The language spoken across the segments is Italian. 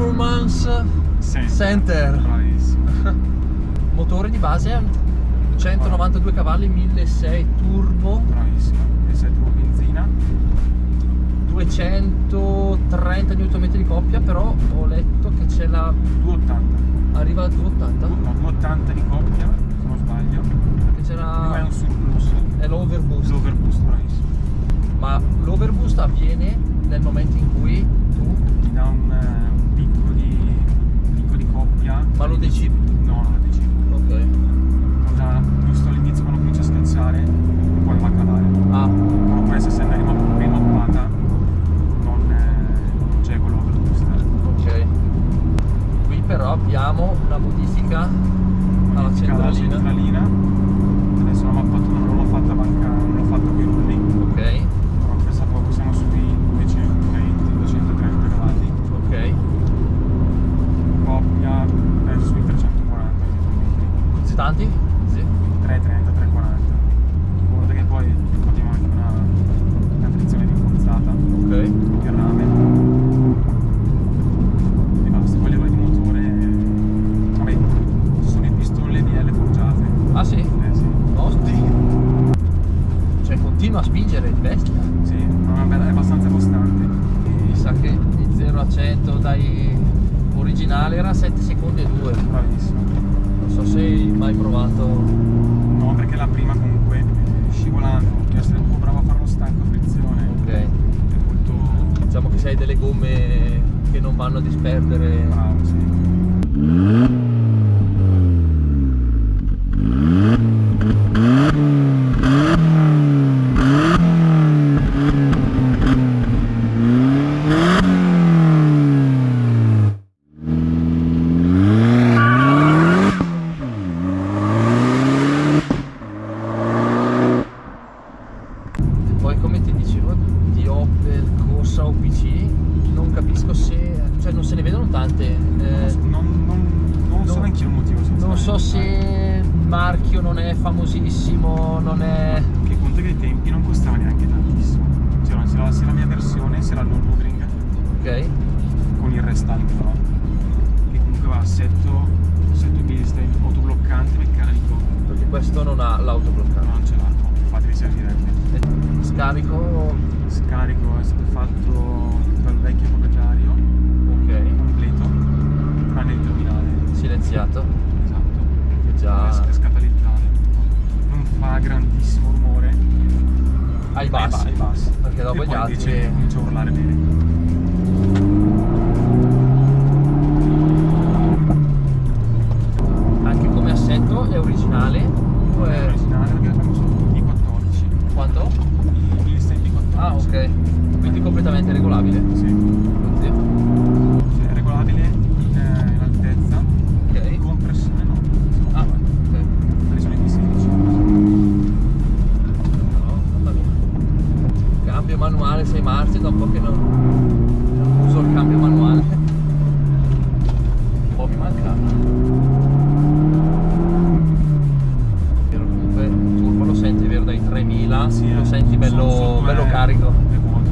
Performance Center. Bravissimo. Motore di base 192 cavalli, 1600 turbo, Bravissimo. E sei turbo benzina. 230 Nm di coppia, però ho letto che c'è la 280. arriva a 280, No, 280 di coppia, se non sbaglio. che c'è Non è la un surplus. è l'overboost. L'overboost, bravissimo. Ma l'overboost avviene nel momento in cui tu, Ti dà un picco di coppia. ma lo decidi. No, non lo decidi. Ok. Giusto all'inizio quando comincia a schiacciare, poi va a calare. Ah, Non può essere se andiamo a prima oppata, non c'è quell'overboost. ok. Qui però abbiamo una modifica alla Alla centralina. Adesso la mappatura non l'ho fatta banca, non l'ho fatta con i rulli, Ok, però questa poco siamo sui 220-230 cavalli. ok. Coppia penso sui 340 Nm. Così tanti? Sì. 330, 340. Guarda che poi abbiamo anche una frizione rinforzata Ok. di rame. E basta, poi a livello di motore, vabbè, ci sono i pistoni LDL forgiate. Ah sì? Sì. Osti. Cioè continua a spingere di bestia. Sì, è abbastanza costante. Mi sa che di 0 a 100 dai originale era 7 secondi e 2. Bravissimo. Non so se hai mai provato. No, perché la prima comunque scivolando, devi essere un po' bravo a fare lo stacco a frizione. Ok. È molto Diciamo che sei delle gomme che non vanno a disperdere. bravo, sì. E poi come ti dicevo di Opel Corsa OPC, non capisco se. Cioè non se ne vedono tante. Non so neanche io il motivo, Non so se sinceramente. il marchio non è famosissimo, non è. Che conta che ai tempi non costava neanche tantissimo. C'era sia la mia versione, sia la Nürburgring Ok? con il restyling però. Che comunque va a assetto piste, autobloccante meccanico. Perché questo non ha l'autobloccante. Non ce l'ha, no, infatti mi servirebbe. Scarico. Scarico è stato fatto dal vecchio proprietario, Ok. completo, tranne il terminale. Silenziato. Esatto. Che già. È scatalizzare. Non fa grandissimo rumore. Ai bassi. Ai bassi. Perché dopo E gli poi altri. invece comincia a urlare bene. Anche come assetto è originale. O È è. originale perché abbiamo solo B14. Quanto? Il Bilstein B14. Ah, ok. Quindi completamente regolabile. Sì. Così. Cioè, è regolabile in altezza. Ok. Compressione no. Ah, ok. Quali sono i B16? No, mamma mia. Cambio manuale 6 marce, da un po' che non uso il cambio manuale. Un po' mi manca. Però comunque il turbo lo senti vero dai 3000, Sì, lo senti bello, bello carico. È vuoto.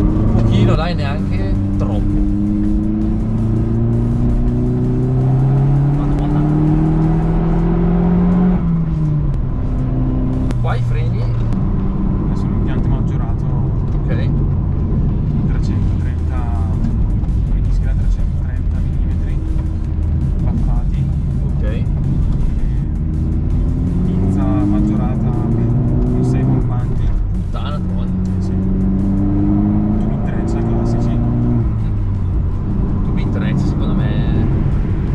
Un pochino dai, neanche troppo. Madonna. Qua i freni, Adesso un impianto maggiorato ok. 330, come dischi da 330 mm baffati. Ok. E pinza maggiorata con 6 pompanti. Puttana troia. Sì. Tubi treccia classici. Tubi in trench secondo me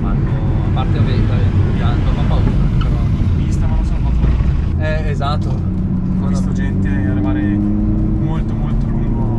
fanno, a parte l'impianto, fa paura però. In pista ma non sono fatto la vita. Esatto. Ho visto gente arrivare molto molto lungo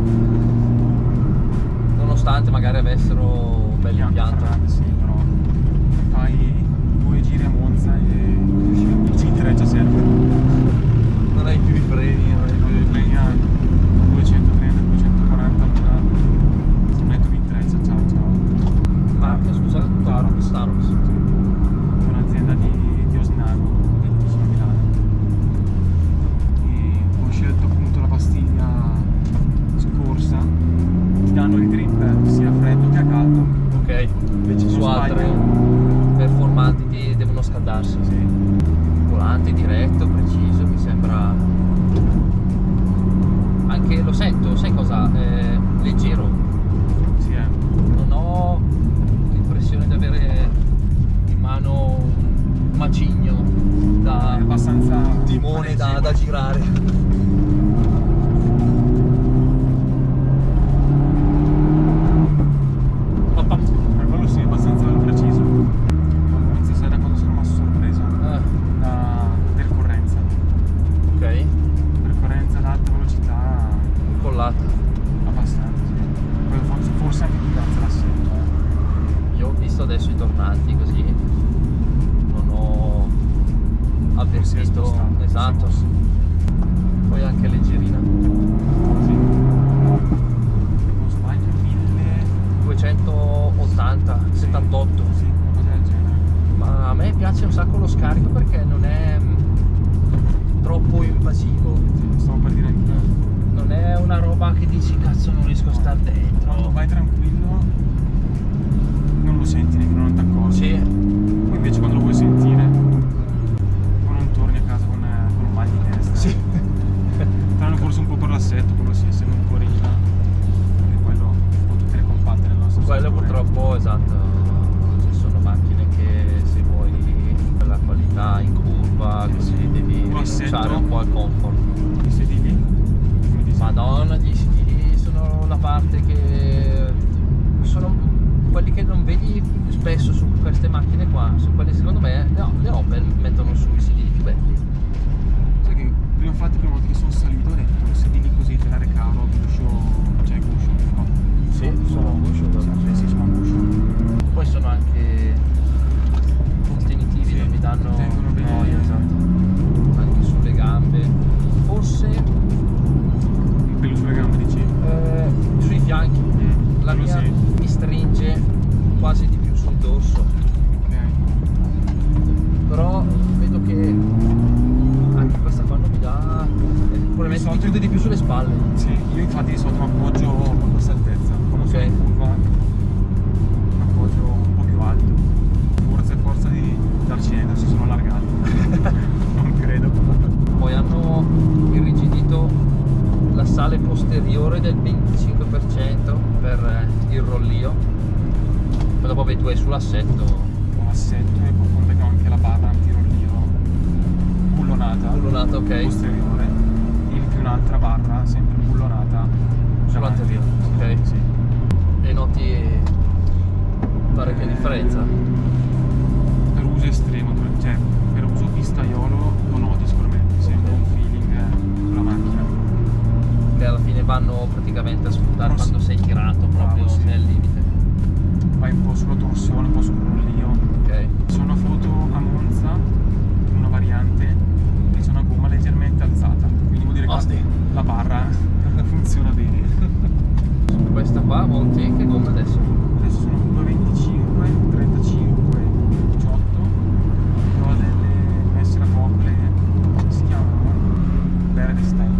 che dici cazzo non riesco a star dentro. Quando vai tranquillo non lo senti nemmeno, non ti accorgi. Sì, Poi invece quando lo vuoi sentire, poi non torni a casa con un mal di testa. sì. Tranne forse un po' per l'assetto, quello sì, essendo un po' rigida, perché quello un po' tutte le compatte nel nostro Quello settore. purtroppo, esatto, ci sono macchine che se vuoi la qualità in curva, così devi rinunciare un po' al comfort. I sedili? Come ti senti? Madonna, gli sedili sono la parte che sono quelli che non vedi spesso su queste macchine qua, su quelle secondo me le Opel mettono sui sedili più belli. Sai che prima volta che sono salito ho detto sedili così della Recaro, Guscio, cioè Guscio, no? Sì, sono Guscio, Sì, sono Guscio. poi sono anche contenitivi, Sì, non mi danno tengono bene. noia, esatto. Anche sulle gambe, forse Un pelo sulle gambe dici? sui fianchi. La quello mia sì. mi stringe quasi di più sul dorso, Ok. però vedo che anche questa qua non mi dà, probabilmente mi chiude di più sulle spalle. Sì, io infatti di solito mi appoggio a questa altezza, quando sono Ok. in curva mi appoggio un po' più alto. Forza di darci niente, si sono allargati. Non credo. Poi hanno irrigidito la sale posteriore del 25% per il rollio, poi dopo tu hai sull'assetto L'assetto e poi conta che ho anche la barra antirollio bullonata bullonata, ok, posteriore e più un'altra barra sempre bullonata sull'anteriore, davanti. ok. Sì. E noti parecchia differenza? Per uso estremo, cioè per uso pistaiolo lo noti sicuramente, sembra un feeling con la macchina. Che alla fine vanno praticamente a sfruttare Non si- quando sei tirato proprio, Bravo, sì. sei al limite, Vai un po' sulla torsione, un po' sul rollio. ok. C'è una foto a Monza, una variante, che c'è una gomma leggermente alzata, quindi vuol dire che Osti. la barra funziona bene. Su questa qua Monti che gomma adesso? Adesso sono 2,25, 35, 18, però delle messe da poco, come si chiamano? Berdestein,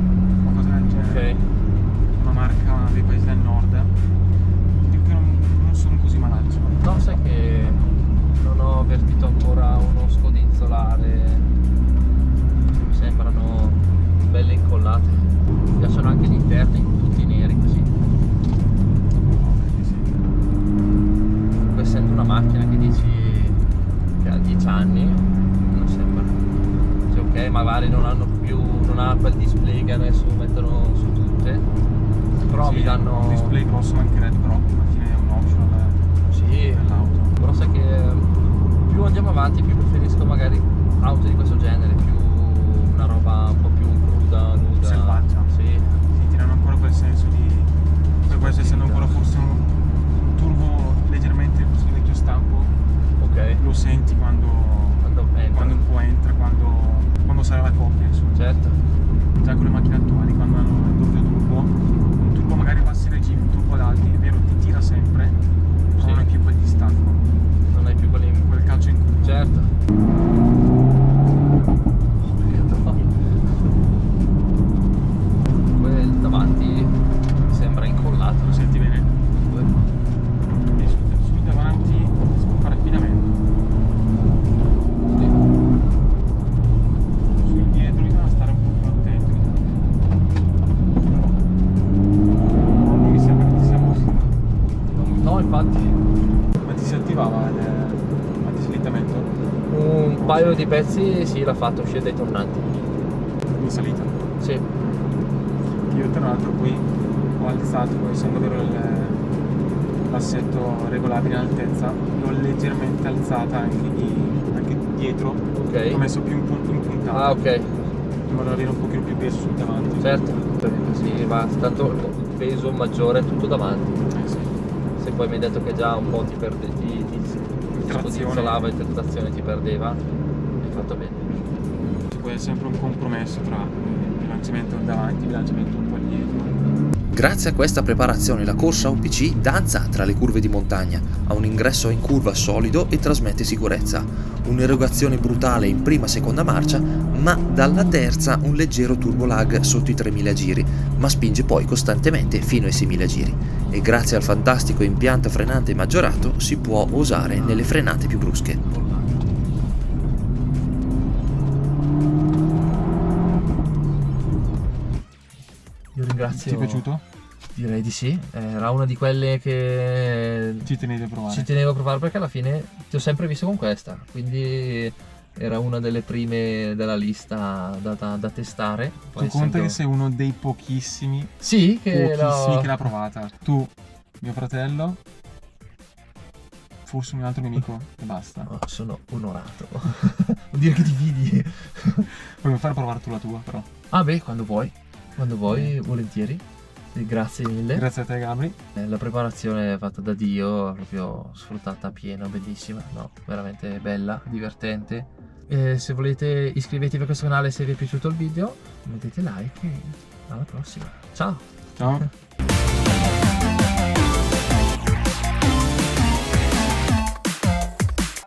qualcosa del genere. Ok. Una marca dei paesi del nord. Dico che non sono così malati, secondo me. No, sai che non ho avvertito ancora uno scodinzolare, mi sembrano belle incollate. Mi piacciono anche gli interni, tutti neri così. Comunque essendo una macchina che dici che ha 10 anni, non sembra. Cioè, ok, magari non ha quel display che adesso mettono su tutte, però Sì, mi danno... un display grosso mancherebbe, però alla fine è un optional Sì, dell'auto. però sai che più andiamo avanti più preferisco magari auto di questo genere, più una roba un po' più cruda, nuda. Selvaggia. Sì, Sì, ti danno ancora quel senso di... Per questo essendo ancora forse un turbo leggermente così vecchio stampo, ok, lo senti quando entra. un po' entra, quando sale la coppia, insomma. Certo, Già con le macchine attuali, quando hanno il doppio turbo, un turbo magari bassi regimi, un turbo ad alti, è vero, ti tira sempre, ma Sì. non hai più quel distacco, non hai più quelli... quel calcio in culo. Certo. Quel davanti mi sembra incollato. Lo senti bene? E sul davanti si può fare affidamento. Sì. Sul dietro bisogna stare un po' più attenti. Non mi sembra che ti sia così. No, infatti, Ma ti si attivava l'antislittamento un paio di pezzi sì, l'ha fatto uscire dai tornanti. in salita? Sì, Io tra l'altro poi ho alzato, poi essendo vero l'assetto regolabile in altezza, l'ho leggermente alzata anche dietro, ok. l'ho messo più in puntata, Ah, ok. in modo da avere un pochino più peso sul davanti. Certo, perché così va, tanto il peso maggiore è tutto davanti. Sì. Se poi mi hai detto che già un po' ti perde, ti scodinzolava e trazione ti perdeva, hai fatto bene. Ci può essere sempre un compromesso tra il bilanciamento davanti e il bilanciamento un po' dietro. Grazie a questa preparazione la corsa OPC danza tra le curve di montagna, ha un ingresso in curva solido e trasmette sicurezza, un'erogazione brutale in prima e seconda marcia, ma dalla terza un leggero turbo lag sotto i 3000 giri, ma spinge poi costantemente fino ai 6000 giri. E grazie al fantastico impianto frenante maggiorato si può osare nelle frenate più brusche. Io ringrazio. Ti è piaciuto? Direi di sì, era una di quelle che Ci tenevi a provare? ci tenevo a provare perché alla fine ti ho sempre visto con questa, quindi era una delle prime della lista da testare. Tu conta che sei uno dei pochissimi Sì, che che l'ha provata. Tu, mio fratello, forse un altro mio amico e basta. Oh, sono onorato. Vuol dire che ti fidi. Puoi fare provare tu la tua, però. Ah beh, quando vuoi, volentieri. Grazie mille. Grazie a te, Gabri. La preparazione è fatta da Dio, proprio sfruttata a pieno, bellissima, no? Veramente bella, divertente. Se volete iscrivetevi a questo canale se vi è piaciuto il video, mettete like e alla prossima. Ciao! Ciao.